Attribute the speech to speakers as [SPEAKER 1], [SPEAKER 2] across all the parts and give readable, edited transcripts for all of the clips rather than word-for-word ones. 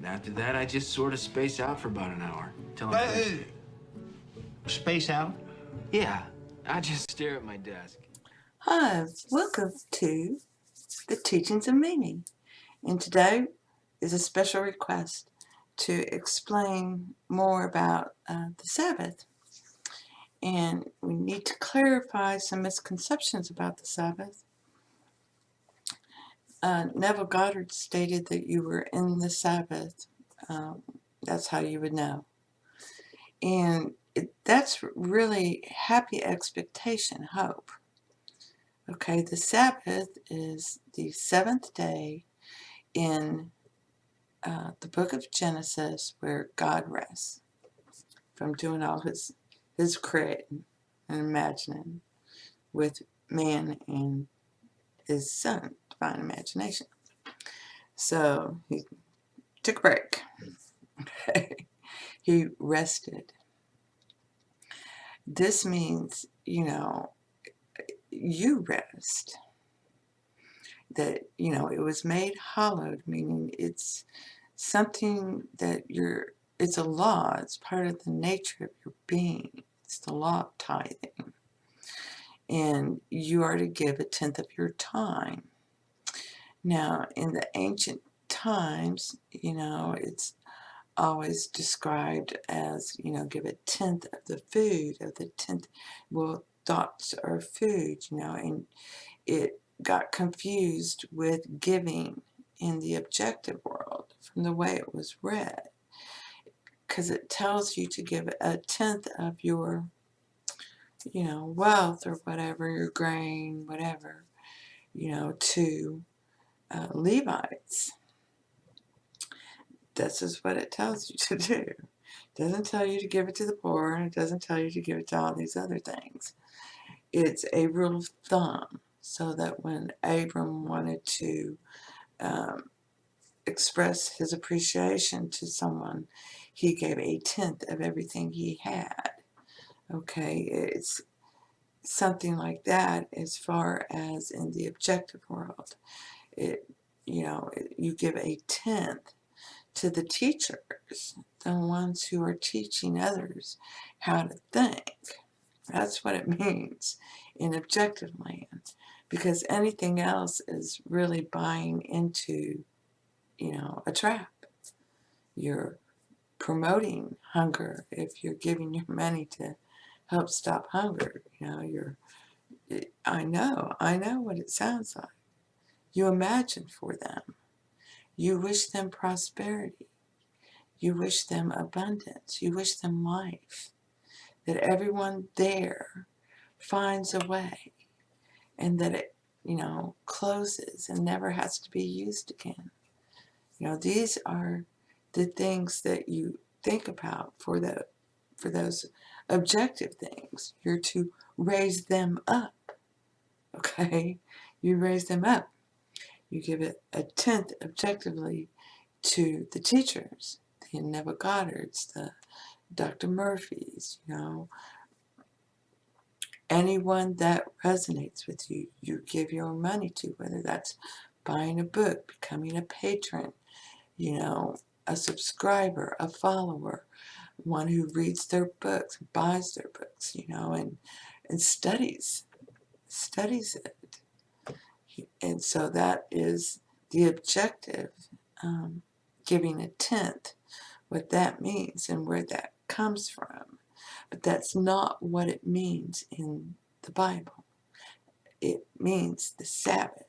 [SPEAKER 1] And after that, I just sort of space out for about an hour.
[SPEAKER 2] Space out?
[SPEAKER 1] Yeah, I just stare at my desk.
[SPEAKER 3] Hi, welcome to the Teachings of Meaning. And today is a special request to explain more about the Sabbath. And we need to clarify some misconceptions about the Sabbath. Neville Goddard stated that you were in the Sabbath. That's how you would know. And that's really happy expectation, hope. Okay, the Sabbath is the seventh day in the book of Genesis where God rests from doing all his creating and imagining with man and his son, divine imagination. So he took a break. Okay. He rested. This means, you rest. That, it was made hallowed, meaning it's something that it's a law. It's part of the nature of your being. It's the law of tithing. And you are to give a tenth of your time. Now, in the ancient times, it's always described as, give a tenth of the food, thoughts are food, and it got confused with giving in the objective world from the way it was read, because it tells you to give a tenth of your, wealth or whatever, your grain, whatever, to Levites. This is what it tells you to do. It doesn't tell you to give it to the poor, and it doesn't tell you to give it to all these other things. It's a rule of thumb, so that when Abram wanted to express his appreciation to someone, he gave a tenth of everything he had. Okay, it's something like that as far as in the objective world. You give a tenth to the teachers, the ones who are teaching others how to think. That's what it means in objective land, because anything else is really buying into, a trap. You're promoting hunger if you're giving your money to help stop hunger. I know what it sounds like. You imagine for them. You wish them prosperity. You wish them abundance. You wish them life. That everyone there finds a way, and that it, closes and never has to be used again. These are the things that you think about for those objective things. You're to raise them up. Okay? You raise them up. You give it a tenth objectively to the teachers, the Neville Goddards, the Dr. Murphys, anyone that resonates with you, you give your money to, whether that's buying a book, becoming a patron, a subscriber, a follower, one who reads their books, buys their books, and studies it. And so that is the objective, giving a tenth, what that means and where that comes from. But that's not what it means in the Bible. It means the Sabbath.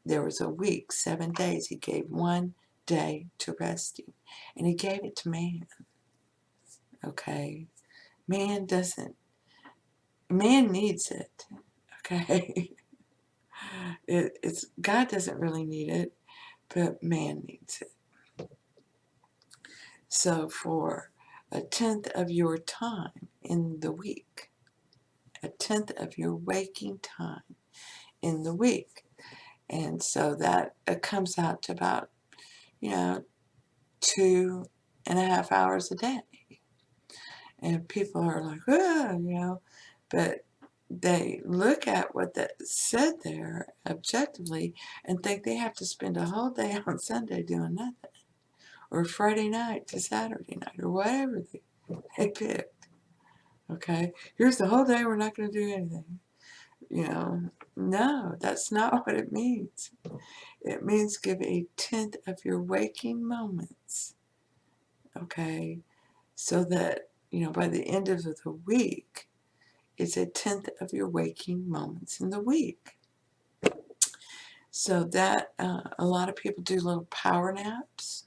[SPEAKER 3] There was a week, 7 days. He gave 1 day to resting, and he gave it to man. Okay? Man needs it. Okay? It's God doesn't really need it, but man needs it. So for a tenth of your time in the week, a tenth of your waking time in the week. And so that it comes out to about, 2.5 hours a day. And people are like, but they look at what that said there objectively and think they have to spend a whole day on Sunday doing nothing, or Friday night to Saturday night, or whatever they picked. Okay, here's the whole day, we're not going to do anything. No, that's not what it means. It means give a tenth of your waking moments, okay, so that, by the end of the week, it's a tenth of your waking moments in the week. So that, a lot of people do little power naps.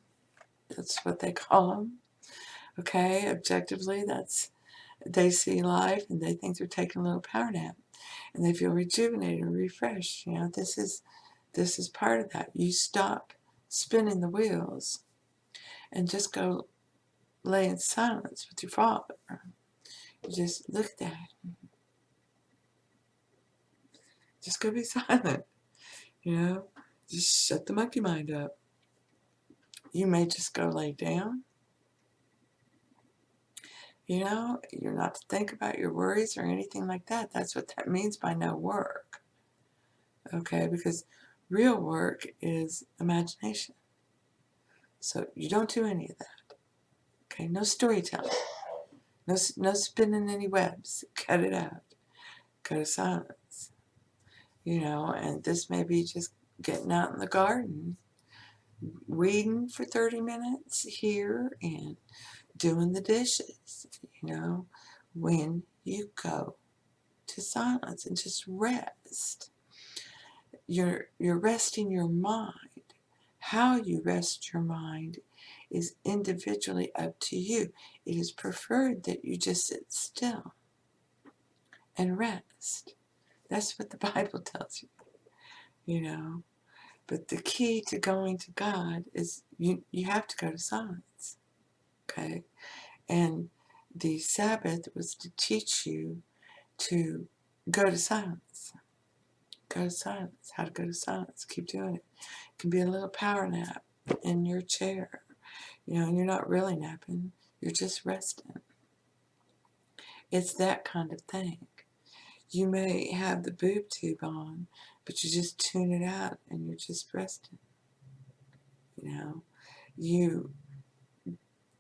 [SPEAKER 3] That's what they call them. Okay, objectively, they see life and they think they're taking a little power nap, and they feel rejuvenated and refreshed. This is part of that. You stop spinning the wheels and just go lay in silence with your Father. You just look at that. Just go be silent. Just shut the monkey mind up. You may just go lay down. You're not to think about your worries or anything like that. That's what that means by no work. Okay, because real work is imagination. So you don't do any of that. Okay, no storytelling. No spinning any webs. Cut it out. Go to silence. And this may be just getting out in the garden, weeding for 30 minutes here and doing the dishes, when you go to silence and just rest. You're resting your mind. How you rest your mind is individually up to you. It is preferred that you just sit still and rest. That's what the Bible tells you. But the key to going to God is you have to go to silence. Okay? And the Sabbath was to teach you to go to silence. Go to silence. How to go to silence. Keep doing it. It can be a little power nap in your chair. And you're not really napping. You're just resting. It's that kind of thing. You may have the boob tube on, but you just tune it out and you're just resting. You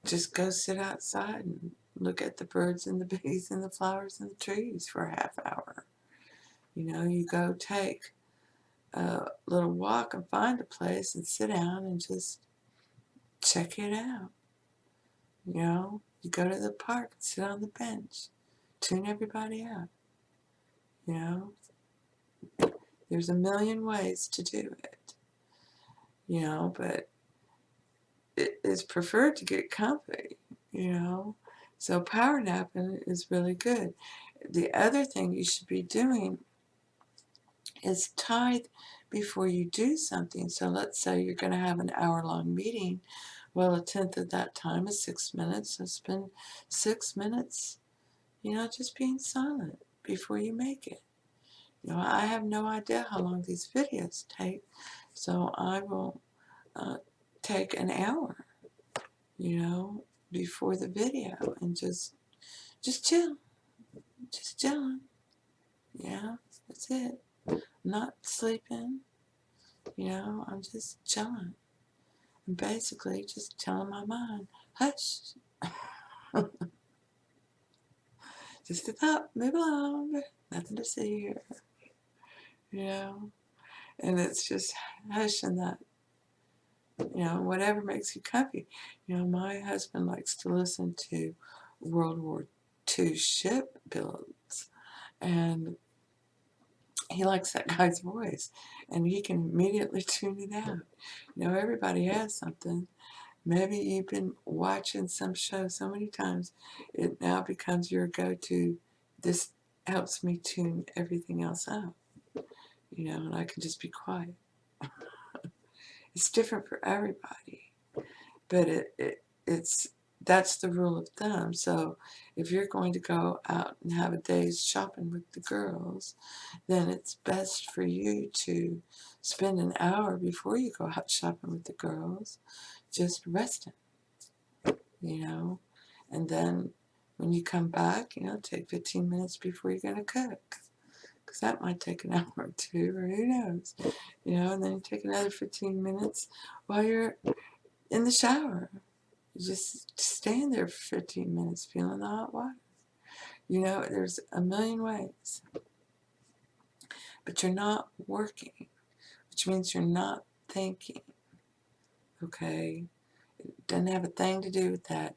[SPEAKER 3] just go sit outside and look at the birds and the bees and the flowers and the trees for a half hour. You go take a little walk and find a place and sit down and just check it out. You go to the park and sit on the bench, tune everybody out. There's a million ways to do it. But it's preferred to get comfy. So power napping is really good. The other thing you should be doing is tithe before you do something. So let's say you're going to have an hour-long meeting. Well, a tenth of that time is 6 minutes. So spend 6 minutes, just being silent before you make it. I have no idea how long these videos take, so I will take an hour, before the video and just chill. Just chilling. That's it. I'm not sleeping. I'm just chilling. And basically just telling my mind, hush. Just a thought, move along. Nothing to see here. And it's just hushing that. Whatever makes you comfy. My husband likes to listen to World War II ship builds. And he likes that guy's voice, and he can immediately tune it out. Everybody has something. Maybe you've been watching some show so many times, it now becomes your go-to. This helps me tune everything else out. and I can just be quiet. It's different for everybody, but that's the rule of thumb. So if you're going to go out and have a day's shopping with the girls, then it's best for you to spend an hour before you go out shopping with the girls just resting, and then when you come back, take 15 minutes before you're going to cook, because that might take an hour or two, or who knows, and then you take another 15 minutes while you're in the shower. You just stand there for 15 minutes feeling the hot water. There's a million ways. But you're not working, which means you're not thinking, okay? It doesn't have a thing to do with that.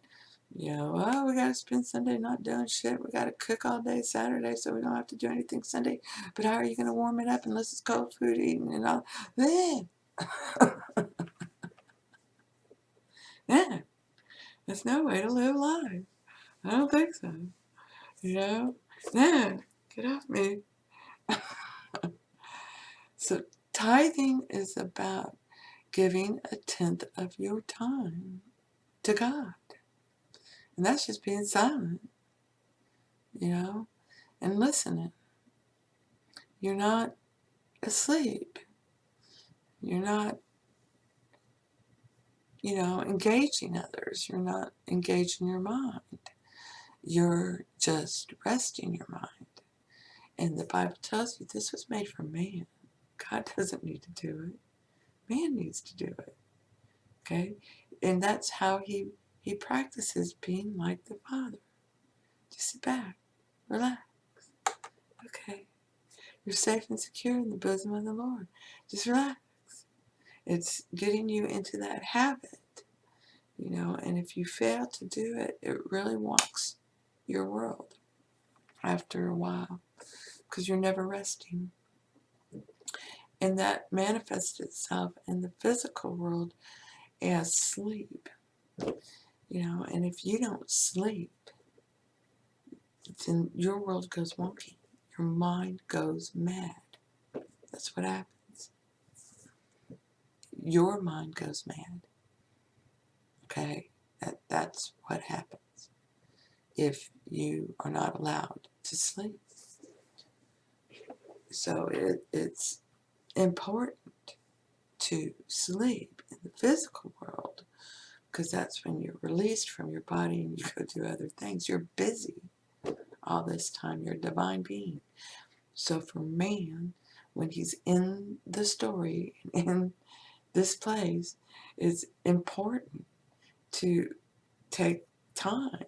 [SPEAKER 3] Oh, we got to spend Sunday not doing shit. We got to cook all day Saturday so we don't have to do anything Sunday. But how are you going to warm it up unless it's cold food eating and all? Yeah, that's no way to live life. I don't think so. Yeah, get off me. So tithing is about giving a tenth of your time to God. And that's just being silent, and listening. You're not asleep. You're not, engaging others. You're not engaging your mind. You're just resting your mind. And the Bible tells you this was made for man. God doesn't need to do it. Man needs to do it. Okay? And that's how he practices being like the Father. Just sit back, relax. Okay. You're safe and secure in the bosom of the Lord. Just relax. It's getting you into that habit, and if you fail to do it, it really wonks your world after a while, because you're never resting. And that manifests itself in the physical world as sleep, and if you don't sleep, then your world goes wonky. Your mind goes mad. That's what happens. Your mind goes mad. Okay? That's what happens if you are not allowed to sleep. So it's important to sleep in the physical world, because that's when you're released from your body and you go do other things. You're busy all this time. You're a divine being. So for man, when he's in the story, in this place, it's important to take time.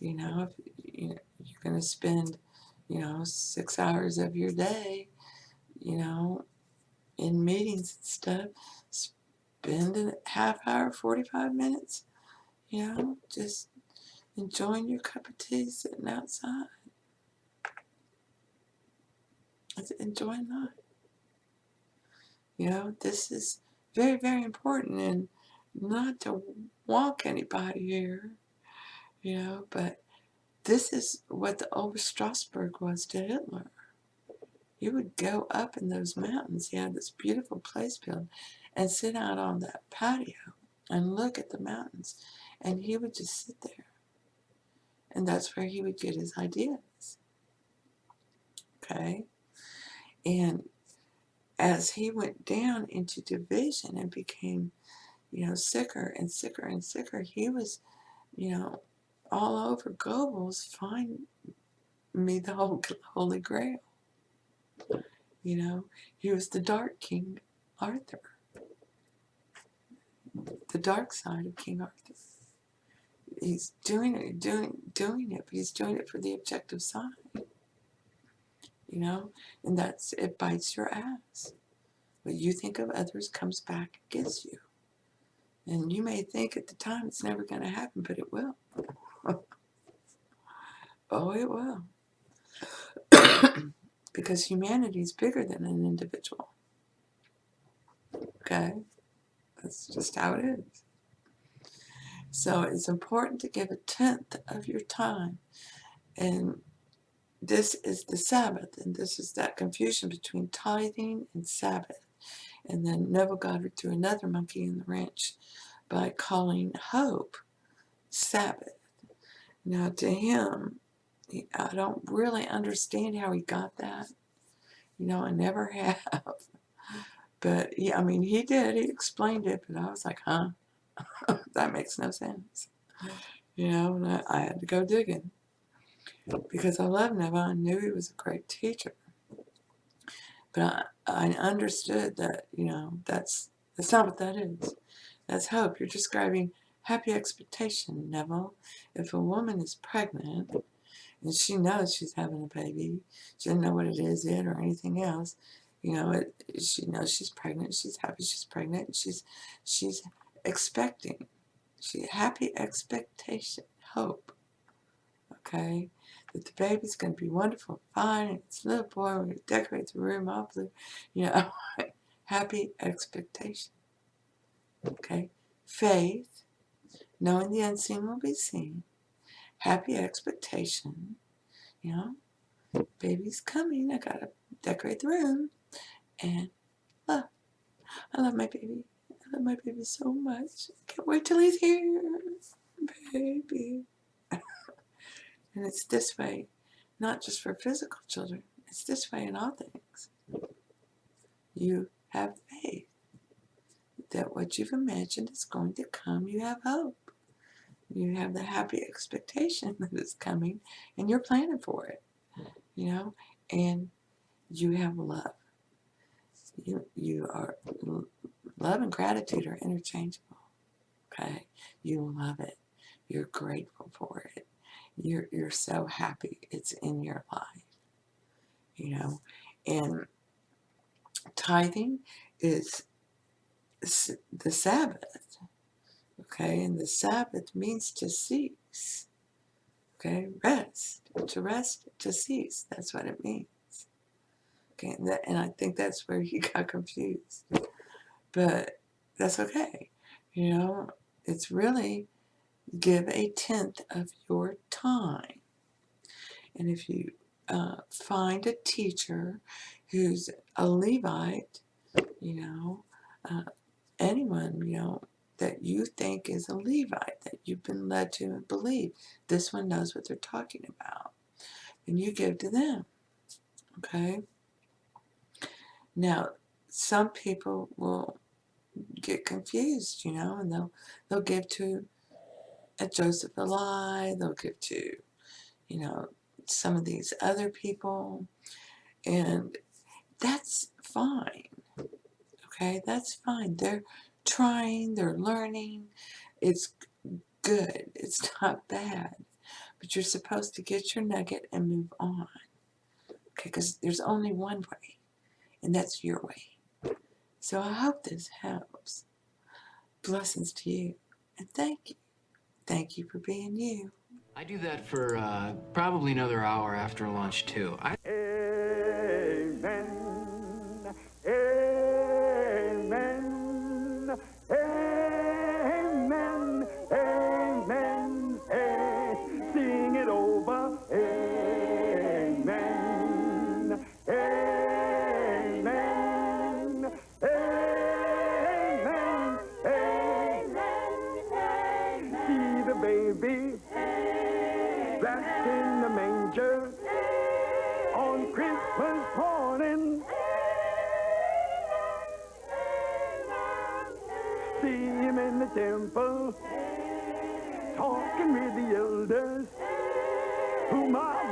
[SPEAKER 3] If you're going to spend, 6 hours of your day, in meetings and stuff, spend a half hour, 45 minutes, just enjoying your cup of tea, sitting outside. Enjoying life. This is very, very important, and not to wonk anybody here, but this is what the old Strasbourg was to Hitler. He would go up in those mountains. He had this beautiful place built, and sit out on that patio and look at the mountains, and he would just sit there. And that's where he would get his ideas. Okay? And as he went down into division and became, sicker and sicker and sicker, he was, all over Goebbels, find me the Holy Grail. He was the Dark King Arthur. The dark side of King Arthur. He's doing it, but he's doing it for the objective side. And that's, it bites your ass. What you think of others comes back against you. And you may think at the time it's never going to happen, but it will. Oh, it will. Because humanity is bigger than an individual. Okay? That's just how it is. So it's important to give a tenth of your time. And this is the Sabbath, and this is that confusion between tithing and Sabbath. And then Neville Goddard threw another monkey in the wrench by calling hope Sabbath. Now, to him, I don't really understand how he got that. I never have. But, yeah, I mean, he did. He explained it, but I was like, huh? That makes no sense. And I had to go digging because I love Neville. I knew he was a great teacher. But I understood that, that's not what that is. That's hope. You're describing happy expectation, Neville. If a woman is pregnant and she knows she's having a baby, she doesn't know what it is yet or anything else, she knows she's pregnant, she's happy she's pregnant, she's expecting. Happy expectation, hope. Okay? That the baby's going to be wonderful, fine, and it's a little boy, we're going to decorate the room all blue. Happy expectation. Okay? Faith, knowing the unseen will be seen. Happy expectation. Baby's coming, I got to decorate the room. And love. I love my baby. I love my baby so much. I can't wait till he's here. Baby. And it's this way, not just for physical children. It's this way in all things. You have faith that what you've imagined is going to come. You have hope. You have the happy expectation that it's coming, and you're planning for it, and you have love. You are, love and gratitude are interchangeable, okay? You love it. You're grateful for it. You're so happy it's in your life, and tithing is the Sabbath, okay? And the Sabbath means to cease, okay? Rest, to cease. That's what it means. Okay, and I think that's where he got confused. But that's okay. It's really give a tenth of your time. And if you find a teacher who's a Levite, anyone, that you think is a Levite, that you've been led to believe, this one knows what they're talking about, and you give to them, okay? Now, some people will get confused, and they'll give to a Joseph Eli, they'll give to, some of these other people, and that's fine, okay? That's fine. They're trying, they're learning. It's good. It's not bad. But you're supposed to get your nugget and move on, okay? Because there's only one way, and that's your way. So I hope this helps. Blessings to you, and thank you. Thank you for being you.
[SPEAKER 1] I do that for probably another hour after lunch, too.
[SPEAKER 2] Amen. Amen. Amen. Amen. Amen. Sing it over. Amen. Amen. Amen. Amen. See the baby wrapped in the manger on Christmas morning. See him in the temple talking with the elders whom I